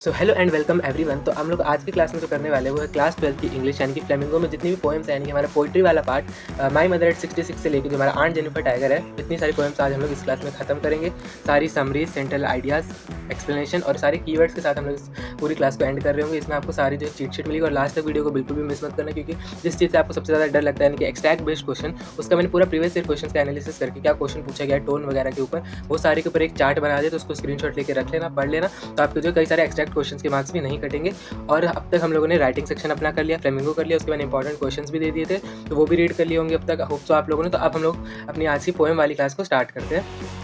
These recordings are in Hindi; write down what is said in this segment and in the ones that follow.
So hello and welcome everyone. तो हम लोग आज की क्लास में जो करने वाले हैं वो है क्लास 12 की इंग्लिश यानी कि फ्लेमिंगो में जितनी भी पोएम्स हैं यानी कि हमारा पोइट्री वाला पार्ट माई मदर एट 66 से लेकर जो हमारा आंट जेनिफर टाइगर है, इतनी सारी पोएम्स आज हम लोग इस क्लास में खत्म करेंगे। सारी समरीज, सेंट्रल आइडियाज़, एक्सप्लेनेशन और सारे कीवर्ड्स के साथ हम लोग इस पूरी क्लास को एंड कर रहे होंगे। इसमें आपको सारी जो चीट शीट मिलेगी और लास्ट तक वीडियो को बिल्कुल भी मिस मत करना, क्योंकि जिस चीज़ से आपको सबसे ज़्यादा डर लगता है यानी कि एक्सट्रैक्ट बेस्ड क्वेश्चन, उसका मैंने पूरा प्रीवियस ईयर क्वेश्चन का एनालिसिस करके क्या क्वेश्चन पूछा गया टोन वगैरह के ऊपर, वो सारे के ऊपर एक चार्ट बना दे, तो उसको स्क्रीनशॉट लेके रख लेना, पढ़ लेना। तो आपके जो कई सारे एक्सट्रैक्ट क्वेश्चन के मार्क्स भी नहीं कटेंगे। और अब तक हम लोगों ने राइटिंग सेक्शन अपना कर लिया, फ्लेमिंगो कर लिया, उसके बाद इंपॉर्टेंट क्वेश्चंस भी दे दिए थे, तो वो भी रीड कर लिए होंगे अब तक, होप सो आप लोगों ने। तो अब हम लोग अपनी आज की पोएम वाली क्लास को स्टार्ट करते हैं।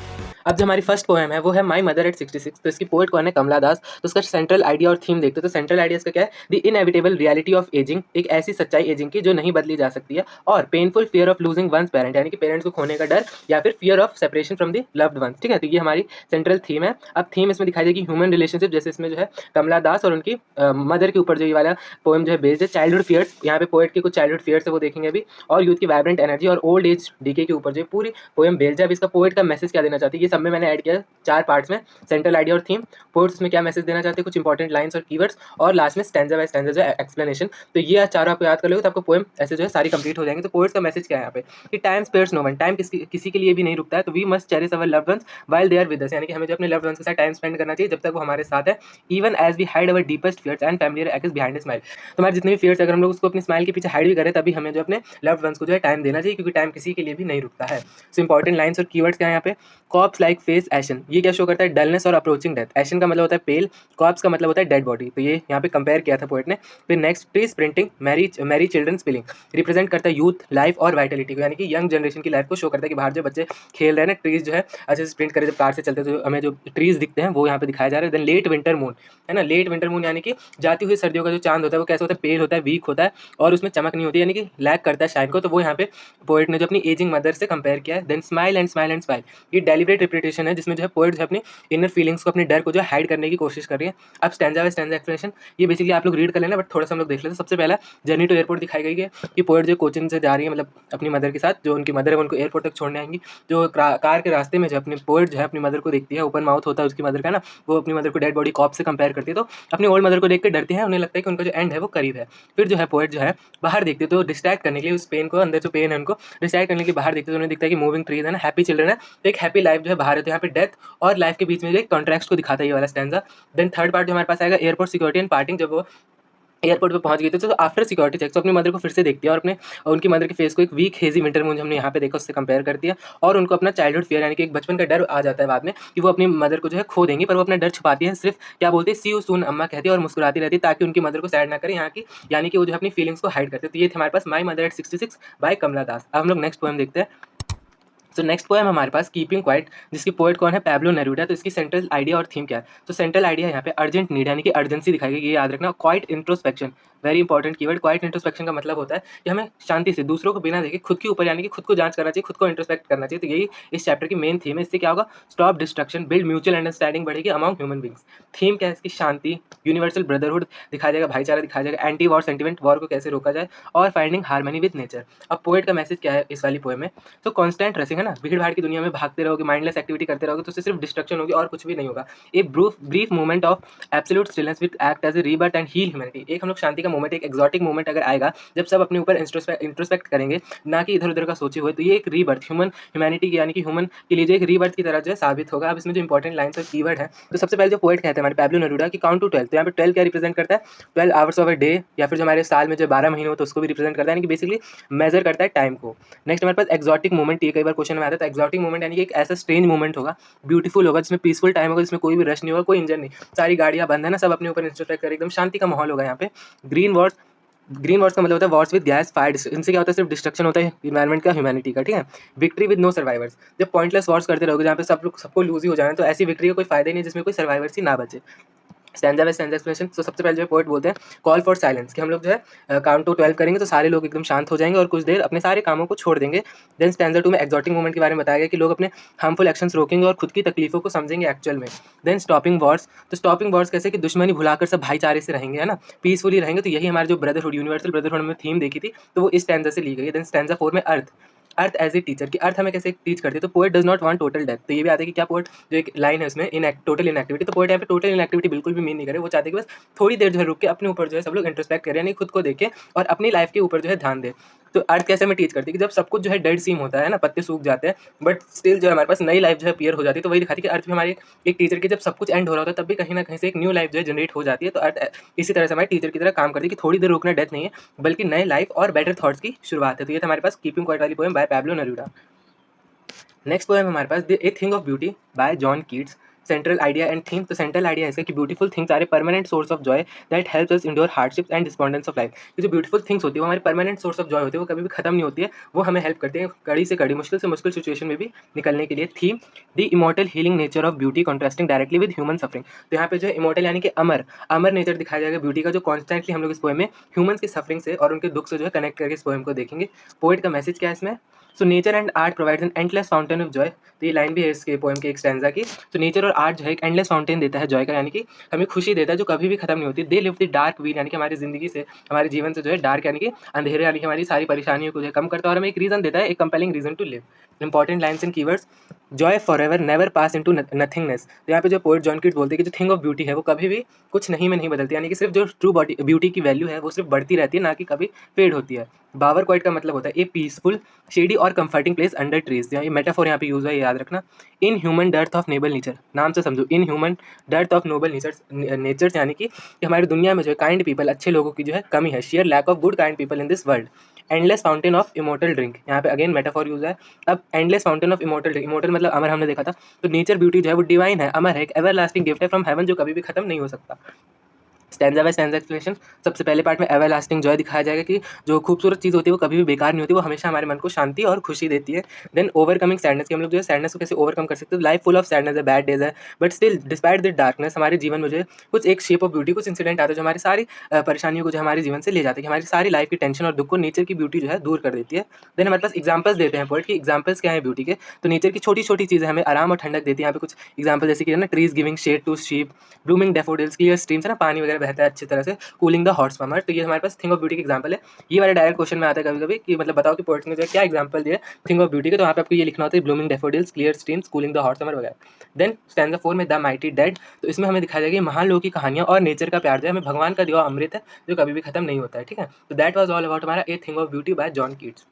अब जो हमारी फर्स्ट पोएम है वो है माई मदर एट 66। तो इसकी पोएट कौन है? कमला दास। तो उसका सेंट्रल आइडिया और थीम देखते हैं। तो सेंट्रल आइडिया इसका क्या है? The inevitable reality of ageing, एक ऐसी सच्चाई एजिंग की जो नहीं बदली जा सकती है, और painful fear of losing one's parent, यानी कि पेरेंट्स को खोने का डर या फिर fear of separation from the loved ones. ठीक है, तो ये हमारी सेंट्रल थीम है। अब थीम इसमें दिखाई देगी ह्यूमन रिलेशनशिप, जैसे इसमें जो है कमला दास और उनकी मदर के ऊपर जो ये वाला पोएम जो है बेस्ड है। चाइल्डहुड फियर्स, यहाँ पे पोएट के कुछ चाइल्डहुड फियर्स है वो देखेंगे अभी, और यूथ की वाइब्रेंट एनर्जी और ओल्ड एज डीके के ऊपर जो पूरी पोएम बेस्ड है। अब इसका पोएट का मैसेज क्या देना चाहती है, ये सब में मैंने ऐड किया 4 पार्ट्स में, सेंट्रल आइडिया और थीम, पोएट्स उसमें क्या मैसेज देना चाहते हैं, कुछ इंपॉर्टेंट लाइंस और कीवर्ड्स, और लास्ट में स्टैंजा बाय स्टैंजा जो एक्सप्लेनेशन। तो ये चारों आपको याद कर लोगे तो आपको पोएम ऐसे जो है सारी कंप्लीट हो जाएंगे। तो पोएट्स का मैसेज क्या है यहाँ पे कि time spares no one, time किसी के लिए भी नहीं रुकता है, तो we must cherish our loved ones while they are with us, यानी कि हमें जो अपने लव्ड वंस के साथ टाइम स्पेंड करना चाहिए जब तक वो हमारे साथ है। Even as we hide our deepest fears and familiar aches behind smile, तो हमारे जितने भी फियर्स अगर हम लोग उसको अपनी स्माइल के पीछे हाइड भी करें, तभी हमें जो अपने लव्ड वंस को जो है टाइम देना चाहिए, क्योंकि टाइम किसी के लिए भी नहीं रुकता है। सो इंपॉर्टेंट लाइन्स और कीवर्ड्स क्या है यहाँ पे? कॉप्स लाइक फेस एशन, ये क्या शो करता है? डलनेस और अप्रोचिंग डेथ। एशन का मतलब होता है पेल, कॉप्स का मतलब होता है डेड बॉडी, तो ये यहाँ पे कंपेयर किया था पोएट ने। फिर next, tree sprinting, Mary children spilling, represent करता है यूथ, लाइफ और वाइटलिटी को, यानी कि यंग जनरेशन की लाइफ को शो करता है कि बाहर जो बच्चे खेल रहे हैं ना, ट्रीज जो है अच्छे से स्प्रिंट करे, जब कार से चलते हैं तो हमें जो ट्रीज दिखते हैं वो यहाँ पे दिखाया जा रहा है। देन लेट विंटर मून है ना, लेट विंटर मून यानी कि जाती हुई सर्दियों का जो चांद होता है वो कैसे होता है? पेल होता है, वीक होता है, और उसमें चमक नहीं होती, यानी कि लैक करता है शाइन को। तो वो यहाँ पे पोएट ने जो अपनी एजिंग मदर से कंपेयर किया है। Then smile and smile and smile, ये डेलिब्रेट रिपीटेशन है, जिसमें जो है पोएट जो है अपनी इनर फीलिंग्स को, अपने डर को जो है हाइड करने की कोशिश कर रही है। अब स्टैंजा बाय स्टैंजा एक्सप्लेनेशन, ये बेसिकली आप लोग रीड कर लेना, बट थोड़ा सा हम लोग देख लेते हैं। सबसे पहला, जर्नी टू एयरपोर्ट दिखाई गई है कि पोएट जो कोचिन से जा रही है, मतलब अपनी मदर के साथ, जो उनकी मदर है उनको एयरपोर्ट तक छोड़ने आएंगी। जो कार के रास्ते में जो अपनी पोएट जो है अपनी मदर को देखती है, ओपन माउथ होता है उसकी मदर का ना, वो अपनी मदर को डेड बॉडी कॉप से कंपेयर करती है, तो अपनी ओल्ड मदर को देख के डरती है, उन्हें लगता है कि उनका जो एंड है वो करीब है। फिर जो है पोएट जो है बाहर देखते तो डिस्ट्रैक्ट करने के लिए, उस पेन को, अंदर जो पेन है उनको डिस्ट्रैक्ट करने के लिए बाहर देखते तो उन्हें दिखता है कि मूविंग ट्रीज है ना, हैप्पी चिल्ड्रन है, तो एक हैप्पी लाइफ जो है बाहर है। तो यहाँ पे डेथ और लाइफ के बीच में जो एक कॉन्ट्रैक्ट को दिखाता है ये वाला स्टैंजा। देन थर्ड पार्ट जो हमारे पास आएगा, एयरपोर्ट सिक्योरिटी एंड पार्टिंग, जब वो एयरपोर्ट पे पहुंच गई थी तो आफ्टर सिक्योरिटी चेक तो अपनी मदर को फिर से देखती है, और अपने उनकी मदर के फेस को एक वीक हेजी विंटर मून हमने यहाँ पे देखा उससे कंपेयर करती है, और उनको अपना चाइल्डहुड फियर यानी कि एक बचपन का डर आ जाता है बाद में कि वो अपनी मदर को जो है खो देंगी, पर वो अपना डर छुपाती है, सिर्फ क्या बोलती है, सी यू सून अम्मा कहती है, और मुस्कुराती रहती है ताकि उनकी मदर को सैड ना करे यहाँ की, यानी कि वो जो अपनी फीलिंग्स को हाइड करते हैं। तो ये थे हमारे पास माई मदर एट 66 बाय कमला दास। अब हम लोग नेक्स्ट पोएम देखते हैं। तो नेक्स्ट पोएम हमारे पास कीपिंग क्वाइट, जिसकी पोएट कौन है? Pablo Neruda. तो इसकी सेंट्रल आइडिया और थीम क्या है? तो सेंट्रल आइडिया यहाँ पे अर्जेंट नीड यानी कि अर्जेंसी दिखाई गई, ये याद रखना। Quite introspection, very important keyword. Quite introspection का मतलब होता है कि हमें शांति से दूसरों को बिना देखे खुद के ऊपर यानी कि खुद को जांच करना चाहिए, खुद को इंट्रोस्पेक्ट करना चाहिए। तो यही इस चैप्टर की मेन थीम है। इससे क्या होगा? Stop destruction, build mutual understanding बढ़ेगी अमंग ह्यूमन बींग्स। थीम क्या है इसकी? शांति, यूनिवर्सल ब्रदरहुड दिखाया जाएगा, भाईचारा दिखाया जाएगा, एंटी वॉर सेंटिमेंट, वॉर को कैसे रोका जाए, और फाइंडिंग हार्मनी विद नेचर। अब पोएट का मैसेज क्या है इस वाली पोएम में? तो कांस्टेंट रसिंग है ना, भीड़ भाड़ की दुनिया में भागते रहोगे, माइंडलेस एक्टिविटी करते रहोगे, तो उससे सिर्फ डिस्ट्रक्शन होगी और कुछ भी नहीं होगा। A brief moment of absolute stillness with act as a rebirth and heal humanity, एक हम लोग शांति का मोमेंट, एक एक्सोटिक मोमेंट अगर आएगा जब सब अपने ऊपर इंट्रोस्पेक्ट करेंगे, ना कि इधर उधर का सोचे हुए, तो ये एक रीबर्थ ह्यूमैनिटी की यानी कि ह्यूमन के लिए जो एक रीबर्थ की तरह जो है साबित होगा। अब इसमें जो इंपॉर्टेंट लाइन्स और कीवर्ड है, तो सबसे पहले जो पोएट कहते हैं हमारे पैब्लो नेरूदा कि काउंट टू 12, तो यहाँ पे 12 क्या रिप्रेजेंट करता है? 12 आवर्स ऑफ अ डे, या फिर जो हमारे साल में जो 12 महीने हो तो उसको भी रिप्रेजेंट करता है, यानी कि बेसिकली मेजर करता है टाइम को। नेक्स्ट हमारे पास एक्सोटिक मोमेंट, ये कई बार क्वेश्चन में आता है। तो एक्सोटिक मोमेंट यानी कि एक ऐसा स्ट्रेंज मोमेंट होगा, ब्यूटीफुल होगा, जिसमें पीसफुल टाइम होगा, जिसमें कोई भी रश नहीं होगा, कोई इंजन नहीं, सारी गाड़ियां बंद है ना, सब अपने ऊपर इंस्ट्रोस्पेक्ट कर, एकदम शांति का माहौल होगा यहाँ पे। ग्रीन वॉर्स, ग्रीन वॉर्स का मतलब होता है वॉर्स विद गैस फायर, इनसे क्या होता है? सिर्फ डिस्ट्रक्शन होता है इन्वायरमेंट का, ह्यूमैनिटी का। ठीक है, विक्ट्री विद नो सर्वाइवर्स, जब पॉइंटलेस वॉर्स करते रहोगे जहाँ पे सब लोग सबको लूज ही हो जाना है, तो ऐसी विक्ट्री का कोई फायदा ही नहीं जिसमें कोई सर्वाइवर्स ही ना बचे। स्टैंजा बाय स्टैंजा एक्सप्लेनेशन, तो सबसे पहले जो है पोएट बोलते हैं कॉल फॉर साइलेंस, कि हम लोग जो है काउंट टू 12 करेंगे तो सारे लोग एकदम शांत हो जाएंगे और कुछ देर अपने सारे कामों को छोड़ देंगे। देन स्टैंजा 2 में एक्सोटिक मोमेंट के बारे में बताया गया कि लोग अपने हार्मफुल एक्शंस रोकेंगे और खुद की तकलीफों को समझेंगे एक्चुअल में। देन स्टॉपिंग वॉर्स, तो स्टॉपिंग वॉर्स कैसे कि दुश्मनी भुलाकर सब भाईचारे से रहेंगे, है ना, पीसफुली रहेंगे। तो यही हमारे जो ब्रदरहुड, यूनिवर्सल ब्रदरहुड में थीम देखी थी, तो वो इस स्टैंजा से ली गई है। देन स्टैंजा 4 में अर्थ, अर्थ एज ए टीचर, कि अर्थ हमें कैसे टीच करती है। तो poet does not want total death. तो ये भी आता है कि क्या पोएट जो एक लाइन है उसमें टोटल इनएक्टिविटी, तो पोएट यहाँ पे टोटल इनएक्टिविटी बिल्कुल भी मीन नहीं करे। वो चाहते कि बस थोड़ी देर जो है रुक के अपने ऊपर जो है सब लोग इंट्रोस्पेक्ट करें, यानी खुद को देखें और अपनी लाइफ के ऊपर जो है ध्यान दें। तो अर्थ कैसे हमें टीच करती है कि जब सब कुछ जो है डेड सीम होता है ना, पत्ते सूख जाते हैं, बट स्टिल जो है हमारे पास नई लाइफ जो है अपीयर हो जाती है। तो वही दिखाती है कि अर्थ भी हमारी एक टीचर की, जब सब कुछ एंड हो रहा होता है तब भी कहीं ना कहीं से एक न्यू लाइफ जो है जनरेट हो जाती है। तो अर्थ इसी तरह से हमारे टीचर की तरह काम करती है कि थोड़ी देर रुकना डेथ नहीं है, बल्कि नए लाइफ और बेटर थॉट्स की शुरुआत है। तो ये था हमारे पास कीपिंग क्वाइट वाली poem by Pablo Neruda. Next poem हमारे पास the a thing of beauty by John Keats. Central idea and theme, तो सेंट्रल आइडिया ऐसा कि beautiful things are a permanent source of joy that helps us endure hardships and despondence of life. कि जो ब्यूटीफुल थिंग्स होती है वो हमारी परमानेंट सोर्स ऑफ जॉय होती है, वो कभी भी खत्म नहीं होती है, वो हमें हेल्प करती है कड़ी से कड़ी, मुश्किल से मुश्किल सिचुएशन में भी निकलने के लिए। Theme the immortal healing nature of beauty contrasting directly with human suffering. तो यहाँ पे जो इमोर्टल यानी कि अमर अमर नेचर दिखाया जाएगा ब्यूटी का, जो कॉन्स्टेंटली हम लोग इस पोएम में ह्यूमन्स की सफरिंग से और उनके दुख से जो है कनेक्ट करके इस पोएम को देखेंगे। पोएट का मैसेज क्या है इसमें? So nature and art provides an endless fountain of Joy. तो ये लाइन भी है इसके पोएम के एक स्टैंजा की। तो नेचर और आर्ट जो है एक एंडलेस फाउंटेन देता है जॉय का, यानी कि हमें खुशी देता है जो कभी भी खत्म नहीं होती। दे लिफ्ट द डार्क वील, यानी कि हमारी जिंदगी से, हमारे जीवन से जो है डार्क यानी कि अंधेरे, यानी कि हमारी सारी परेशानियों को जो है कम करता है और हमें एक रीजन देता है, एक compelling reason to live. Important lines and keywords, joy forever never pass into nothingness. तो यहाँ पे जो पोएट जॉन कीट्स बोलते हैं कि जो थिंग ऑफ ब्यूटी है वो कभी भी कुछ नहीं में नहीं बदलती, यानी कि सिर्फ जो ट्रू ब्यूटी की वैल्यू है वो सिर्फ बढ़ती रहती है, ना कि कभी फेड होती है। बावर क्वाइट का मतलब होता है ए पीसफुल शेडी और कंफर्टिंग प्लेस अंडर ट्रीज। ये मेटाफोर यहाँ पे यूज है, याद रखना। Inhuman dearth of noble nature, नाम से समझो, inhuman dearth of noble natures, यानी कि हमारी दुनिया में जो है काइंड पीपल, अच्छे लोगों की जो है कमी है। Sheer lack of good kind people in this world. Endless fountain of immortal drink, यहाँ पे अगेन मेटाफोर यूज है। अब endless fountain of immortal drink, immortal मतलब अमर, हमने देखा था। तो नेचर ब्यूटी जो है वो डिवाइन है, अमर है, एक एवरलास्टिंग गिफ्ट है फ्रॉम हेवन, जो कभी भी खत्म नहीं हो सकता। स्टैंजा बाय स्टैंजा एक्सप्लेनेशन, सबसे पहले पार्ट में एवरलास्टिंग जॉय दिखाया जाएगा कि जो खूबसूरत चीज़ होती है वो कभी भी बेकार नहीं होती, वो हमेशा हमारे मन को शांति और खुशी देती है। देन ओवरकमिंग सैडनेस, कि हम लोग जो है सैडनेस को कैसे ओवरकम कर सकते हैं। लाइफ फुल ऑफ सैडनेस है, बैड डेज है, but still despite the darkness हमारे जीवन में जो है कुछ एक शेप ऑफ ब्यूटी, कुछ इंसिडेंट आता है जो हमारी सारी परेशानियों को जो हमारे जीवन से ले जाते हैं, हमारी सारी लाइफ की टेंशन और दुख को नेचर की ब्यूटी जो है दूर कर देती है। देन हमारे पास एग्जाम्पल्स देते हैं पोएट की, एग्जाम्पल्स क्या है ब्यूटी के। तो नेचर की छोटी छोटी चीज़ें हमें आराम और ठंडक देती है। यहाँ पे कुछ एग्जाम्पल जैसे कि ना, trees giving shade to sheep, blooming daffodils, clear streams है ना, पानी वगैरह बहता है अच्छी तरह से, कूलिंग द हॉट समर। तो ये हमारे पास थिंग ऑफ ब्यूटी के एग्जांपल है। ये वाला डायरेक्ट क्वेश्चन में आता है कभी कभी कि मतलब बताओ कि पोएट्स ने जो है क्या एग्जांपल दिए थिंग ऑफ ब्यूटी के। तो यहाँ पे आपको ये लिखना होता है blooming daffodils, clear streams, cooling the hot summer वगैरह। देन स्टैंजा 4 में द माइटी डेड, तो इसमें हमें दिखाया जाएगा कि महान लोगों की कहानियां और नेचर का प्यार जो है हमें भगवान का दिया हुआ अमृत है जो कभी भी खत्म नहीं होता है। ठीक है, तो दैट वाज ऑल अबाउट हमारा a thing of beauty by John Keats.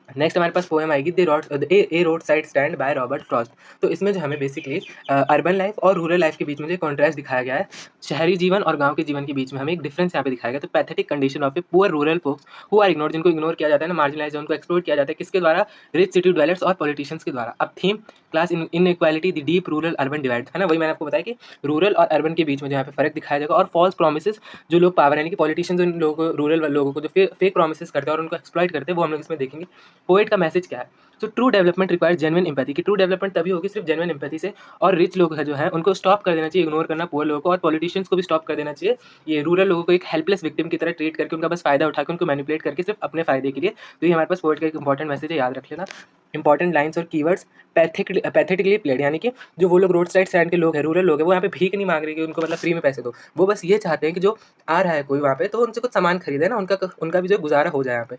Next हमारे पास पोएम आएगी a roadside stand by Robert Frost. तो इसमें जो हमें बेसिकली अर्बन लाइफ और रूरल लाइफ के बीच में जो कॉन्ट्रास्ट दिखाया गया है, शहरी जीवन और गांव के जीवन के बीच में हमें एक डिफरेंस यहाँ पे दिखाया गया। तो pathetic condition of a poor rural folks who are ignored, जिनको इग्नोर किया जाता है ना, मार्जिनलाइज, उनको एक्सप्लोर किया जाता है, किसके द्वारा? रिच सिटी ड्वेलर्स और पॉलिटिशियंस के द्वारा। अब theme class inequality, the deep rural urban divide, है ना, वही मैंने आपको बताया कि रूरल और अर्बन के बीच में यहाँ पे फर्क दिखाया जाएगा। और फॉल्स प्रोमिसेस, जो लोग पावर यानी कि पॉलिटिशियंस उन लोगों को, रूरल लोगों को जो फेक प्रोमिसेस करते हैं और उनको एक्सप्लॉइट करते हैं, वो हम लोग इसमें देखेंगे। पोएट का मैसेज क्या है? तो true development requires genuine empathy, कि ट्रू डेवलपमेंट तभी होगी सिर्फ जेन्युइन एम्पैथी से। और रिच लोग है जो है उनको स्टॉप कर देना चाहिए, इग्नोर करना पुअर लोगों को, और पॉलिटिशियंस को भी स्टॉप कर देना चाहिए ये रूरल लोगों को एक हेल्पलेस विक्टिम की तरह ट्रीट करके, उनका बस फायदा उठा के, उनको मैनिपुलेट करके सिर्फ अपने फायदे के लिए। तो ये हमारे पास पोएट का एक इंपॉर्टेंट मैसेज है, याद रख लेना। इंपॉर्टेंट लाइन्स और कीवर्ड्स, पैथेटिकली प्लेड, यानी कि जो वो लोग रोड साइड स्टैंड के लोग हैं, रूरल लोग हैं, वो यहाँ पे भीख नहीं मांग रहे कि उनको मतलब फ्री में पैसे दो। वो बस ये चाहते हैं कि जो आ रहा है कोई वहाँ पे, तो उनसे कुछ सामान खरीदे ना, उनका भी जो गुजारा हो जाए यहाँ पे।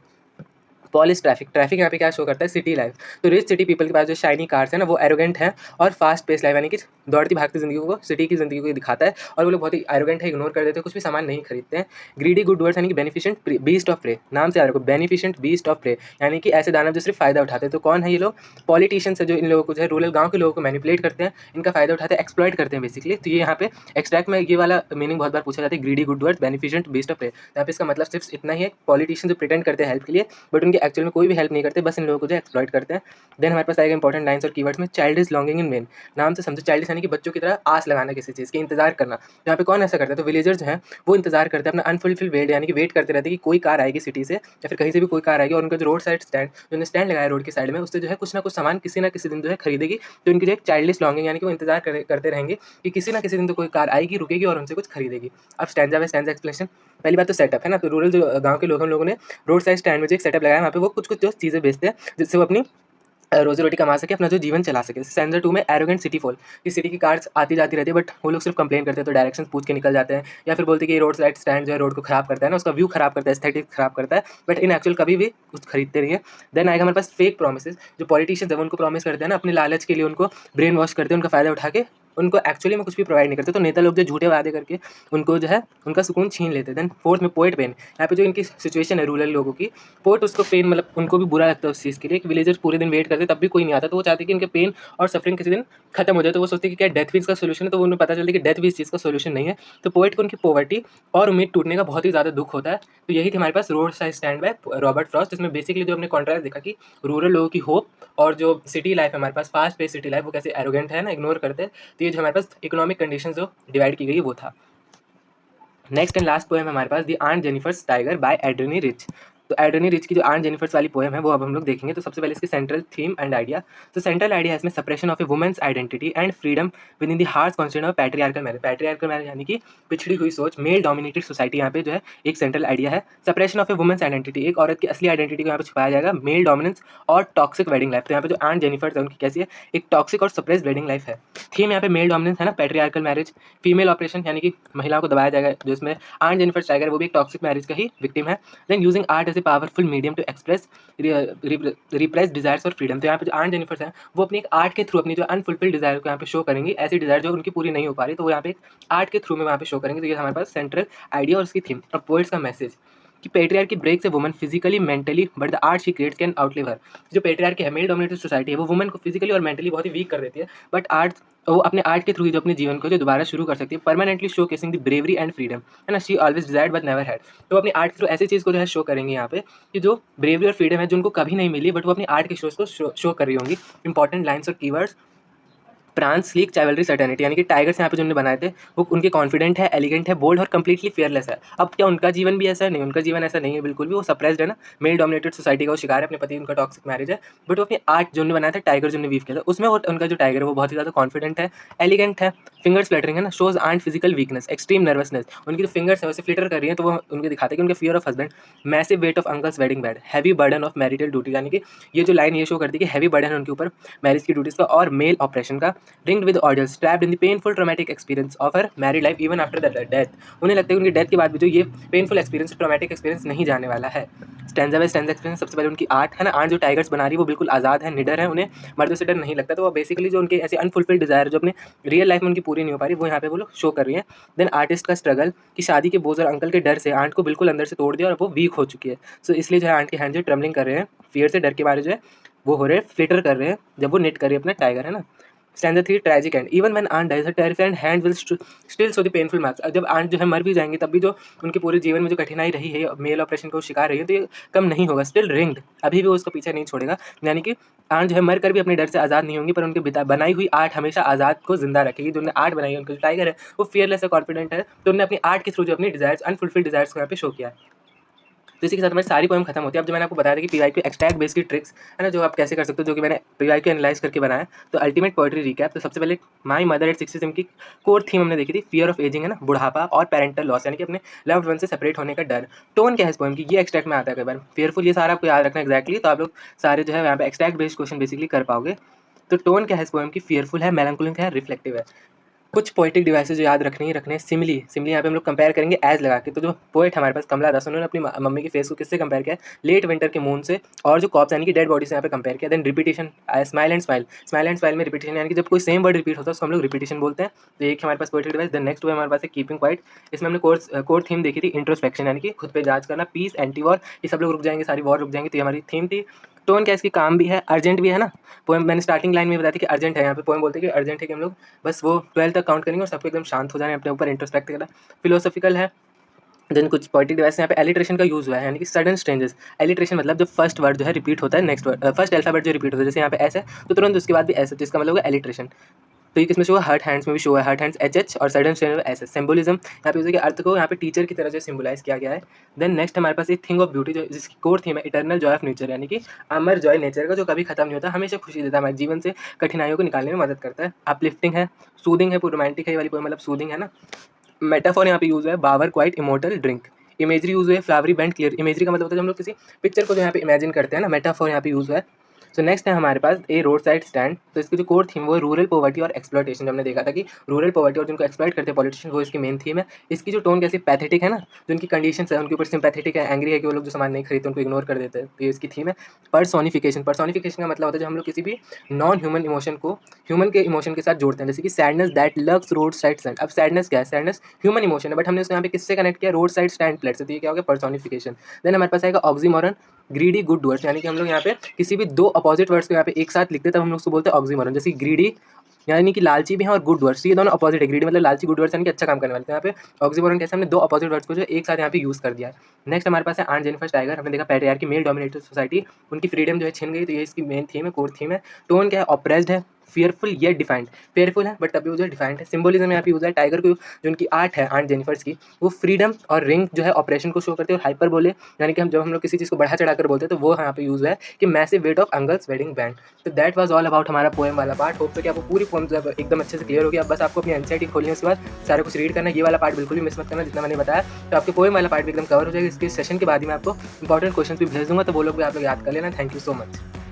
पॉलिश ट्रैफिक, ट्रैफिक यहाँ पे क्या शो करता है? City life. तो रिच सिटी पीपल के पास जो शाइनी कार्स है ना, वो एरोगेंट है और फास्ट पेस लाइफ, यानी कि दौड़ती भागती जिंदगी को, सिटी की जिंदगी को दिखाता है। और वो लोग बहुत ही एरोगेंट है, इग्नोर कर देते हैं, कुछ भी सामान नहीं खरीदते हैं। ग्रीडी गुड वर्ड्स, यानी कि बेनिफिशिएंट बीस्ट ऑफ प्रे, नाम से याद रखो, बेनिफिशिएंट बीस्ट ऑफ प्रे, यानी कि ऐसे दानव जो सिर्फ फायदा उठाते हैं। तो कौन है ये लोग? पॉलिटिशियंस है, जो इन लोगों को जो है रूरल गाँव के लोगों को मैनिपुलेट करते हैं, इनका फायदा उठाते हैं, एक्सप्लॉइट करते हैं बेसिकली। तो ये यहाँ पे एक्सट्रैक्ट में ये वाला मीनिंग बहुत बार पूछा जाता है, greedy good words, beneficent beast of prey. यहाँ पे इसका मतलब सिर्फ इतना ही है, पॉलिटिशियन जो प्रिटेंड करते हैं हेल्प के लिए, बट उनके एक्चुअल में कोई भी हेल्प नहीं करते, बस इन लोगों को जो एक्सप्लॉइट करते हैं। देन हमारे पास आएगा इंपॉर्टेंट लाइन्स और कीवर्ड्स में, child is longing in when, नाम से समझो, चाइल्ड यानी कि बच्चों की तरह आस लगाना, किसी चीज़ की इंतजार करना। यहाँ पे कौन ऐसा करता है? तो विलेजर्स हैं, वो इंतजार करते हैं अपना अनफुलफिल वेट, यानी कि वेट करते रहते हैं कि कोई कार आएगी सिटी से या फिर कहीं से भी कोई कार आएगी, और उनका जो रोड साइड स्टैंड, जो स्टैंड लगाया रोड के साइड में, उससे जो है कुछ ना कुछ सामान किसी ना किसी दिन जो है खरीदेगी। तो इनकी जो एक चाइल्डिश लॉन्गिंग, यानी कि वो इंतजार करते रहेंगे कि किसी ना किसी दिन तो कोई कार आएगी, रुकेगी और उनसे कुछ खरीदेगी। अब स्टैंजा बाय स्टैंजा एक्सप्लेनेशन, पहली बात तो सेटअप है ना, तो रूरल जो गाँव के लोग, हम लोगों ने रोड साइड स्टैंड में जो एक सेटअप लगाया, वहाँ पे वो कुछ जो चीज़ें बेचते हैं जिससे वो अपनी रोज़ी रोटी कमा सके, अपना जो जीवन चला सके। स्टैंज़ा 2 में एरोगेंट सिटी फॉल, कि सिटी की कार्स आती जाती रहती है बट वो लोग सिर्फ कंप्लेन करते हैं, तो डायरेक्शंस पूछ के निकल जाते हैं, या फिर बोलते हैं कि रोड साइड स्टैंड जो है रोड को खराब करता है ना, उसका व्यू खराब करता है, एस्थेटिक्स खराब करता है, बट इन एक्चुअल कभी भी कुछ खरीदते नहीं है। देन आएगा हमारे पास फेक प्रॉमिसेस, जो पॉलिटिशियंस हैं वो उनको प्रॉमिस करते हैं ना, अपने लालच के लिए उनको ब्रेन वॉश करते हैं, उनका फ़ायदा उठा के उनको एक्चुअली में कुछ भी प्रोवाइड नहीं करते। तो नेता लोग जो झूठे वादे करके उनको जो है उनका सुकून छीन लेते हैं। देन फोर्थ में पोएट पेन, यहाँ पे जो इनकी सिचुएशन है रूरल लोगों की, पोएट उसको पेन मतलब उनको भी बुरा लगता है उस चीज़ के लिए कि विलेजर्स पूरे दिन वेट करते हैं तब भी कोई नहीं आता, तो वो चाहते हैं कि इनके पेन और सफरिंग किसी दिन खत्म हो जाए। तो वो सोचते हैं कि क्या डेथ भी इसका सोल्यूशन है, तो उन्हें पता चलता है कि डेथ भी इस चीज़ का सोल्यूशन नहीं है। तो पोएट को उनकी पॉवर्टी और उम्मीद टूटने का बहुत ही ज़्यादा दुख होता है। तो यही थी हमारे पास roadside stand by Robert Frost, जिसमें बेसिकली जो हमने कॉन्ट्रास्ट देखा कि रूरल लोगों की होप और जो सिटी लाइफ है हमारे पास, फास्ट पेस सिटी लाइफ, वो कैसे एरोगेंट है ना, इग्नोर करते हैं। तो ये जो हमारे पास इकोनॉमिक कंडीशन जो डिवाइड की गई वो था। नेक्स्ट एंड लास्ट पोएम है हमारे पास the aunt Jennifer's tiger by Adrienne Rich. तो एड्रेनी रिच की जो आंट जेनिफर्स वाली पोएम है वो अब हम लोग देखेंगे। तो सबसे पहले इसकी सेंट्रल थीम एंड आइडिया। तो सेंट्रल आइडिया है इसमें suppression of a woman's identity and freedom within the harsh constant of patriarchal marriage. Patriarchal marriage यानी कि पिछड़ी हुई सोच, मेल डोमिनेटेड सोसाइटी यहाँ पे जो है एक सेंट्रल आइडिया है। Suppression of a woman's identity, एक औरत की असली आइडेंटिटी को यहाँ पे छुपाया जाएगा। मेल डोमिनेंस और टॉक्सिक वेडिंग लाइफ, तो यहाँ पे जो आंट जेनिफर्स है उनकी कैसी है, एक टॉक्सिक और सप्रेस्ड वेडिंग लाइफ है। थीम यहाँ पे मेल डोमिनेंस है ना, पैट्रियार्कल मैरिज, फीमेल ऑपरेशन यानी कि महिलाओं को दबाया जाएगा, जो इसमें आंट जेनिफर टाइगर वो भी एक टॉक्सिक मैरिज का ही विक्टिम है। Then using art as a powerful medium to express repress desires और फ्रीडम। तो यहाँ पे जो आंट जेनिफर है वो अपनी एक आर्ट के थ्रू अपनी जो अनफुलफिल्ड डिजायर को यहाँ पे शो करेंगी, ऐसी डिजायर जो उनकी पूरी नहीं हो पा रही, तो वो यहाँ पे आर्ट के थ्रू में वहाँ पे शो करेंगे। तो ये हमारे पास सेंट्रल आइडिया और उसकी थीम। और पोएट्स का मैसेज कि patriarchy breaks a woman physically mentally but the art she creates can outlive her. जो पेट्रियार्की है, मेल डोमिनेटेड सोसाइटी है, वो वुमन को फिजिकली और मेंटली बहुत ही वीक कर देती है, बट आर्ट वो अपने आर्ट के थ्रू ही जो अपने जीवन को जो दोबारा शुरू कर सकती है, permanently show casing the bravery and freedom, है ना। She always desired but never had. तो अपने आर्ट के थ्रू ऐसी चीज़ को जो है शो करेंगे यहाँ पे कि जो ब्रेवरी और फ्रीडम है जो उनको कभी नहीं मिली, बट वो अपनी आर्ट के शोज को शो कर रही होंगी। इंपॉर्टेंट लाइन्स और कीवर्ड्स, प्रांस स्लीक चाइवलरी सर्टेनिटी, यानी कि टाइगर्स यहाँ पे जो उन्होंने बनाए थे वो उनके कॉन्फिडेंट है, एलिगेंट है, बोल्ड और कंप्लीटली फियरलेस है। अब क्या उनका जीवन भी ऐसा है? नहीं, उनका जीवन ऐसा नहीं है बिल्कुल भी। वो सप्रेस्ड है ना, मेल डोमिनेटेड सोसाइटी का वो शिकार है, अपने पति उनका टॉक्सिक मैरिज है, बट वो अपनी आर्ट जो उन्होंने बनाया था, टाइगर जो उन्होंने वीव किया था, उसमें वो उनका जो टाइगर है वो बहुत ही ज़्यादा कॉन्फिडेंट है, एलिगेंट है, फिंगर्स फ्लटरिंग है ना, shows aunt physical weakness, extreme nervousness, उनकी जो फिंगर्स है वैसे फ्लिटर कर रही है, तो वो उनके दिखाते हैं कि उनके fear of husband, massive weight of uncle's wedding band, heavy burden of marital duty, यानी कि ये जो लाइन ये शो करती है कि हैवी बर्डन है उनके ऊपर मैरिज की ड्यूटीज़ का और मेल ऑपरेशन का, ringed with audience, trapped in the painful traumatic experience of her married life even after the death. उन्हें लगता है कि उनकी डेथ के बाद भी जो ये पेनफुल एक्सपीरियंस, ट्रॉमेटिक एक्सपीरियंस नहीं जाने वाला है। स्टैंजा बाय स्टैंजा एक्सपीरियंस, सबसे पहले उनकी आर्ट है ना, आर्ट जो टाइगर्स बना रही है वो बिल्कुल आज़ाद है, निडर है, उन्हें मर्दों से डर नहीं लगता। तो वो बेसिकली जो उनके ऐसे अनफुलफिल्ड डिज़ायर जो अपने रियल लाइफ में उनकी पूरी नहीं हो पा रही, वो यहाँ पे वो लोग शो कर रही है। देन आर्टिस्ट का स्ट्रगल, कि शादी के बोझ और अंकल के डर से आंट को बिल्कुल अंदर से तोड़ दिया और वो वीक हो चुकी है। सो इसलिए जो है आंट के हैंड जो ट्रम्बलिंग कर रहे हैं, फियर से, डर के बारे जो है वो हो रहे हैं, फ्लिटर कर रहे हैं जब वो निट कर रही है अपना टाइगर, है ना। Stanza 3 tragic end, even when aunt dies her terrifying hand will still show the painful marks. जब आंट जो है मर भी जाएंगे तब भी जो उनके पूरे जीवन में जो कठिनाई रही है, मेल ऑपरेशन को शिकार रही है, तो ये कम नहीं होगा। स्टिल रिंग्ड, अभी भी वो उसका पीछा नहीं छोड़ेगा। यानी कि आंट जो है मर कर भी अपने डर से आज़ाद नहीं होंगी, पर उनके बनाई हुई आर्ट हमेशा आज़ाद को जिंदा रखेगी। जो उन्होंने आर्ट बनाई है, उनका जो टाइगर है वो फियरलेस है, कॉन्फिडेंट है, तो उन्होंने अपनी आर्ट के थ्रू जो अपनी डिजायर्स, अनफुलफिल्ड डिजायर्स को यहाँ पे शो किया है। तो इसी के साथ हमारी सारी पोएम खत्म होती है। अब जो मैंने आपको बताया था कि पीवाईक्यू एक्सट्रैक्ट बेस की ट्रिक्स है ना, जो आप कैसे कर सकते हो, जो कि मैंने पीवाईक्यू एनालाइज करके बनाया। तो अल्टीमेट पोएट्री रिकैप, तो सबसे पहले माई मदर एट 67 की कोर थीम हमने देखी थी, फियर ऑफ एजिंग, है ना, बुढ़ापा और पेरेंटल लॉस, यानी कि अपने लव्ड वन से सेपरेट होने का डर। टोन क्या है इस पोएम की, ये एक्सट्रैक्ट में आता है कई बार, फेयरफुल, ये सारा आपको याद रखना एक्जैक्टली, तो आप लोग सारे जो है यहाँ पे एक्सट्रैक्ट बेस्ड क्वेश्चन बेसिकली कर पाओगे। तो टोन क्या है इस पोएम की, फियरफुल है, मेलैंकोलिक है, रिफ्लेक्टिव है। कुछ पोएटिक डिवाइसेज जो याद रखने ही रखने हैं। सिमिली यहाँ पे हम लोग कंपेयर करेंगे एज लगा के। तो जो पोएट हमारे पास कमला दास, उन्होंने अपनी मम्मी के फेस को किससे कंपेयर किया है, लेट विंटर के मून से, और जो कॉप्स यानी कि डेड बॉडी से यहाँ पे कंपेयर किया। Then repetition, smile and smile, smile and smile में रिपीटेशन, यानी कि जब कोई सेम वर्ड रिपीट होता है उसको हम लोग रिपीटेशन बोलते हैं। तो एक हमारे पास पोएटिक डिवाइस। देन नेक्स्ट हमारे पास है कीपिंग क्वाइट, इसमें हमने कोर थीम देखी थी, इंट्रोस्पेक्शन, यानी कि खुद पे जांच करना। पीस, एंटी वॉर, ये सब लोग रुक जाएंगे, सारी वॉर रुक जाएंगी, तो ये हमारी थीम थी। टोन क्या इसकी, काम भी है, अर्जेंट भी है ना। पोएम मैंने स्टार्टिंग लाइन में बताया था कि अर्जेंट है, यहाँ पे पोएम बोलते हैं कि अर्जेंट है कि हम लोग बस वो 12 तक काउंट करेंगे और सबको एकदम शांत हो जाए, अपने ऊपर इंट्रोस्पेक्ट करना। फिलोसॉफिकल है। देन कुछ पोएटिक डिवाइस यहाँ पे एलिट्रेशन का यूज़ हुआ है, यानी कि सडन स्ट्रेंजेस। एलिट्रेशन मतलब जब फर्स्ट वर्ड जो है रिपीट होता है, नेक्स्ट वर्ड फर्स्ट अल्फाबेट जो रिपीट होता है, जैसे यहाँ पे एस है तो तुरंत उसके बाद भी एस है, तो इसका मतलब होगा एलिट्रेशन। तो ये किसमें शो है, हर्ट हैंड्स में भी शो है, हर्ट हैंड्स एच और सडन स्ट्रेंज एस। सिंबलिज्म यहाँ पे उसके अर्थ को यहाँ पे टीचर की तरह जो सिम्बलाइज किया गया है। देन नेक्स्ट हमारे पास एक थिंग ऑफ ब्यूटी, जो जिसकी कोर थीम है इटर्नल जॉय ऑफ नेचर, यानी कि अमर जॉय नेचर का, जो कभी खत्म नहीं होता, हमेशा खुशी देता है, हमारे जीवन से कठिनाइयों को निकालने में मदद करता है। अपलिफ्टिंग है, सूदिंग है, पूरी रोमांटिक है ये वाली पोएम, मतलब सूदिंग है ना। मेटाफोर यहाँ पे यूज़ है, bower quiet immortal drink. Imagery use है, फ्लावरी बैंड क्लियर। इमेजरी का मतलब होता है जब हम लोग किसी पिक्चर को जो यहाँ पे इमेजिन करते हैं ना, मेटाफोर यहाँ पे यूज़ है। सो नेक्स्ट है हमारे पास ए रोड साइड स्टैंड। तो इसकी जो कोर थीम वो है रूरल पॉवर्टी और एक्सप्लॉयटेशन। हमने देखा था कि रूरल पॉवर्टी और जिनको एक्सप्लॉइट करते हैं पॉलिटिशियन वो इसकी मेन थीम है। इसकी जो टोन कैसी पैथेटिक है ना, जो उनकी कंडीशंस है उनके ऊपर सिंपैथेटिक है, एंग्री है कि वो लोग जो सामान नहीं खरीदते उनको इग्नोर कर देते हैं, तो ये इसकी थीम है। पर्सोनिफिकेशन, पर्सोनिफिकेशन का मतलब होता है जब हम लोग किसी भी नॉन ह्यूमन इमोशन को ह्यूमन के इमोशन के साथ जोड़ते हैं, जैसे कि sadness that loves road side stand. अब सैडनेस क्या है, सैडनेस ह्यूमन इमोशन है, बट हमने उसको यहाँ पे किससे कनेक्ट किया, रोड साइड स्टैंड प्लेट से, तो ये क्या हो गया, पर्सोनिफिकेशन। देन हमारे पास आएगा ऑक्सीमोरन, ग्रीडी गुड डूअर्स, यानी कि हम लोग यहाँ पे किसी भी दो अपोजिट वर्ड्स को यहाँ पे एक साथ लिखते हैं तब हम लोग उसको बोलते हैं ऑक्सीमोरन। जैसे ग्रीडी यानी कि लालची भी है और गुड वर्ड्स, ये दोनों अपोजिट है। ग्रीडी मतलब लालची, गुड वर्ड्स यानी कि अच्छा काम करने वाले। तो यहाँ पे ऑक्सीमोरन कैसे हमने दो अपोजिट वर्ड्स को जो एक साथ यहाँ पे यूज़ कर दिया है। नेक्स्ट हमारे पास है आंट जेनिफर टाइगर। हमने देखा पैट्रियार्की, मेल डोमिनेटेड सोसाइटी, उनकी फ्रीडम जो है छिन गई, तो ये इसकी मेन थीम है, कोर थीम है। टोन क्या है, ऑप्रेस्ड है, फियरफुल ये डिफाइंड, फेयरफुल है बट अभी वो जो डिफाइंड है। सिंबोलिज्म यहाँ पे यूज है टाइगर को, जो उनकी आर्ट है आंट जेनिफर्स की, वो फ्रीडम और रिंग जो है ऑपरेशन को शो करते हैं, और हाइपर बोले यानी कि हम जब हम लोग किसी चीज़ को बढ़ा चढ़ाकर बोलते हैं तो वो यहाँ पे यूज है कि massive weight of uncle's wedding band. तो दैट वाज ऑल अबाउट हमारा पोएम वाला पार्ट। होप तो कि आपको पूरी पोएम जो है एकदम अच्छे से क्लियर हो गया। अब बस आपको अपनी एनसीईआरटी खोलनी है, उसके बाद सारा कुछ रीड करना है। ये वाला पार्ट बिल्कुल भी मिस मत करना जितना मैंने बताया, तो आपके पोएम वाला पार्ट भी एकदम कवर हो जाएगा। इसके सेशन के बाद ही मैं आपको इंपॉर्टेंट क्वेश्चन भी भेज दूंगा, तो वो लोग भी आप लोग याद कर लेना। Thank you so much.